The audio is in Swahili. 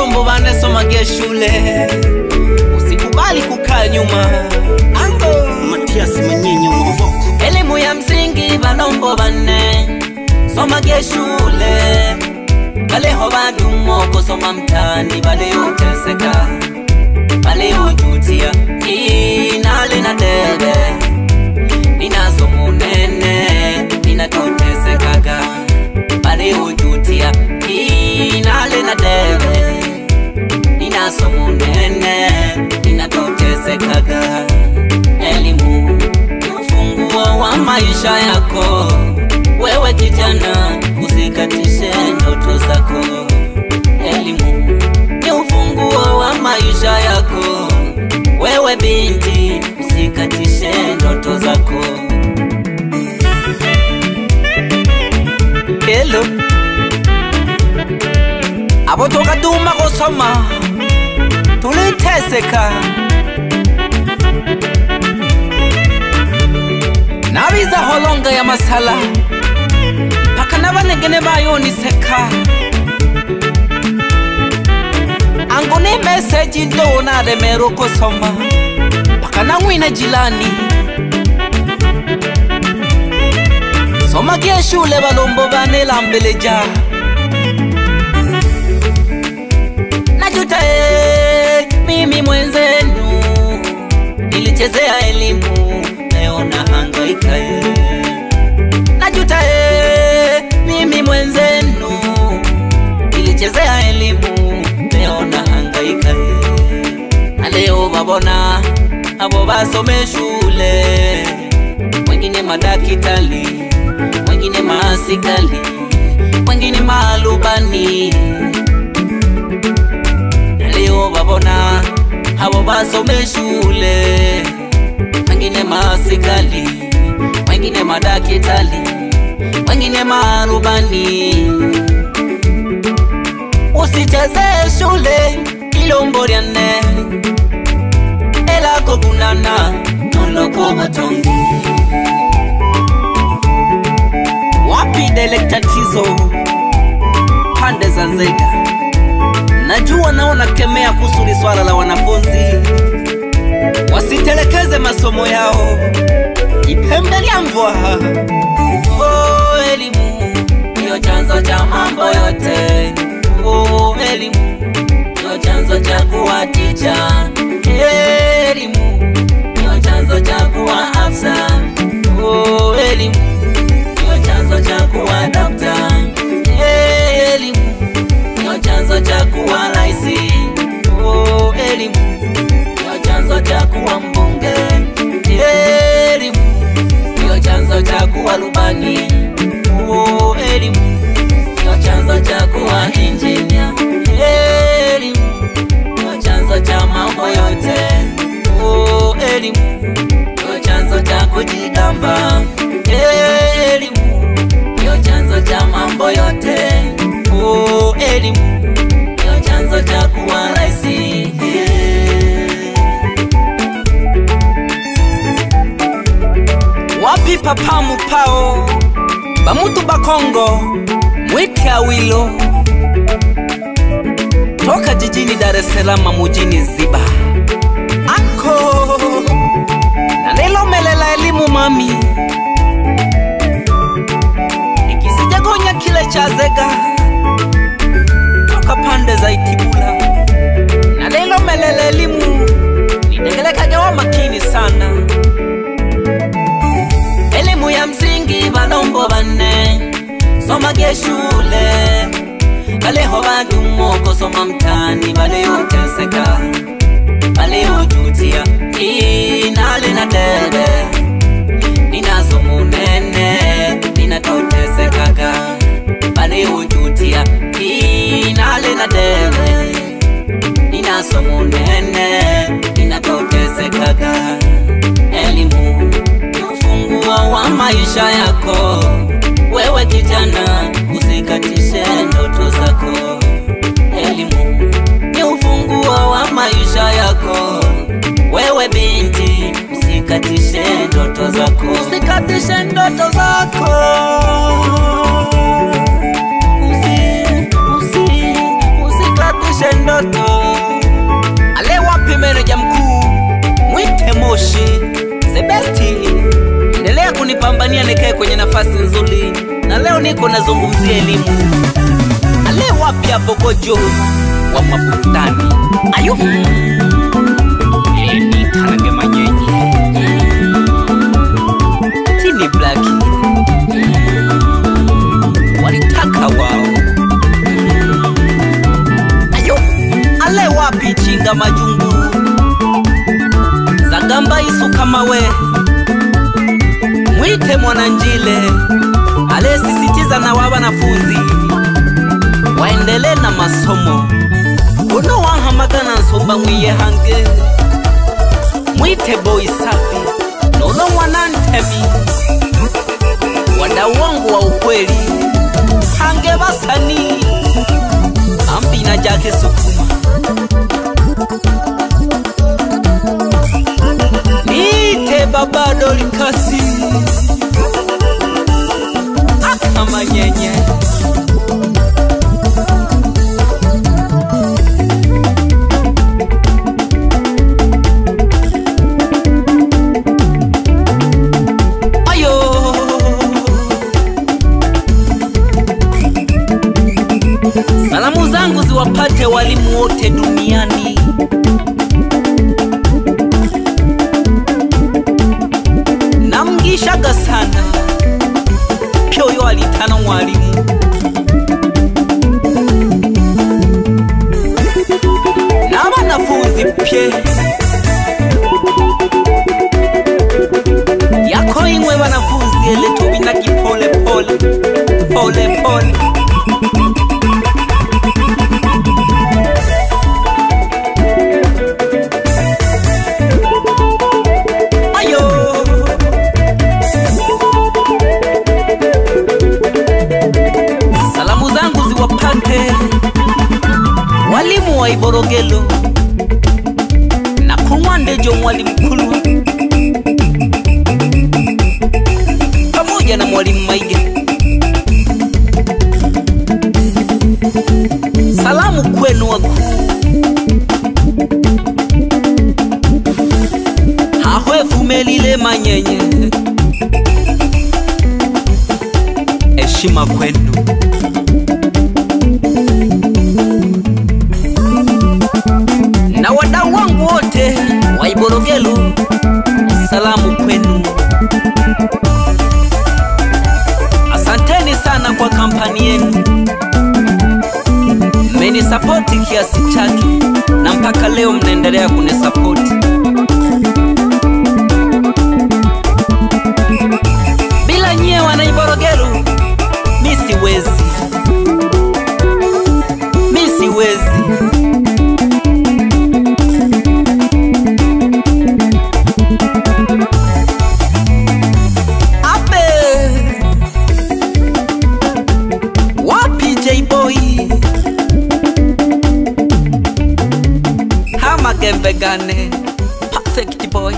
balombo banesoma shule, usikubali kukaa nyuma. Ango Matias Manyenyo Mvoko. Elimu ya msingi balombo bane soma shule, bale hobadumo kusoma mtani, bale uteseka, bale ujutia inale na debe, nina somo nene, nina totesekaga, bale ujutia inale na debe, nina somo nene, nina totesekaga. Elimu ni ufunguo wa maisha yako, wewe kijana usikatishe ndoto zako. Elimu ni ufunguo wa maisha yako, wewe binti usikatishe ndoto zako. Hello abo toka duma kusoma tuliteseka, nabiza holonga ya masala paka nabanegene bayoniseka. Ango ni message ndo na remero kusoma paka nangwina jilani. Soma shule balombo banela mbeleja, najuta mimi mwenzenu nilichezea elimu, leo nahangaika. Najuta mimi mwenzenu nilichezea elimu, leo nahangaika. Na leo babona abo basome shule, wengine madakitali, wengine maasikali, wengine malubani. Na leo babona abo basome shule, wengine maasikali, wengine madakitali, wengine marubani. Usicheze shule ilombo lyane, elako kunana noloko batongi. Wapi delektatizo pande za Nzega? Najua naona kemea kusuri swala la wanafunzi wasitelekeze masomo yao, ipembe lya mvua. Oh, elimu ndio chanzo cha mambo yote. Oh, elimu ndio chanzo cha kuwa teacher. Elimu ndio chanzo cha kuwa afisa. Oh, elimu ndio chanzo cha kuwa doctor. Elimu ndio chanzo cha kuwa raisi. Oh, elimu ndio chanzo cha kuwa mbunge. Elimu ndio chanzo cha kuwa rubani. Oh, elimu ndio chanzo cha kuwa engineer. Elimu ndio chanzo cha mambo yote. Oh, elimu ndio chanzo cha kujigamba. Elimu ndio chanzo cha mambo yote. Oh, elimu ndio chanzo cha kuwa raisi. Wapi papa mupao bamutu bakongo mwite awilo, toka jijini Dar es Salaam mujini Ziba. Anko na nelo melela elimu mami, ikisijagonya kile cha Zega, toka pande za Itibula. Na nelo melela elimu nidegeleka jawa makini sana. Elimu ya msingi balombo bane soma shule, bale hobadumo kusoma mtani, bale uteseka, bale ujutia inale na debe, nina somo nene, nina totesekaga, bale ujutia inale na debe, nina somo nene, nina totesekaga. Elimu ni ufunguo wa maisha yako, wewe kijana usikatishe ndoto zako. Elimu ni ufunguo wa maisha yako, wewe binti usikatishe ndoto zako. Usikatishe ndoto zako. Usikatishe ndoto. Ale wapi meneja mkuu, mwite Moshi the best. Endelea kunipambania nikae kwenye nafasi nzuri, na leo niko nazungumzia elimu. Ale wapi hapo Gojo wa maburudani? Ayo ni Tanage Manyenye Tini Black walitaka wao. Ayo ale wapi Chinga Majungu Zagamba Isu kama we, mwite Mwananjile ale sisitiza na wanafunzi waendelee na masomo. Uno wahamagana nsomba mwiye hange, mwite Boy Safi nono Mwanantemi, wadau wangu wa ukweli hange basani ambi na Jake Sukuma. Nite Baba Dorikasi aka Manyenye. Salamu zangu ziwapate walimu wote duniani. Namgishaga sana pyoyo alitana mwalimu. Na wanafunzi pye yako imwe wanafunzi ele tubina kipole pole pole pole. Salamu zangu ziwapate walimu wa Iborogelo na Kumwandejo mwalimu Kulwa pamoja na mwalimu Maige. Salamu kwenu wakuu Hahwefu Melile Manyenye, heshima kwenu. Na wadau wangu wote wa Iborogelo, salamu kwenu. Asanteni sana kwa kampani yenu, mmenisapoti kiasi chake na mpaka leo mnaendelea kunisapoti. Bila nyie wana Iborogelo mi siwezi. Abe wapi J-Boy Hama Gembe Gane Perfect Boy.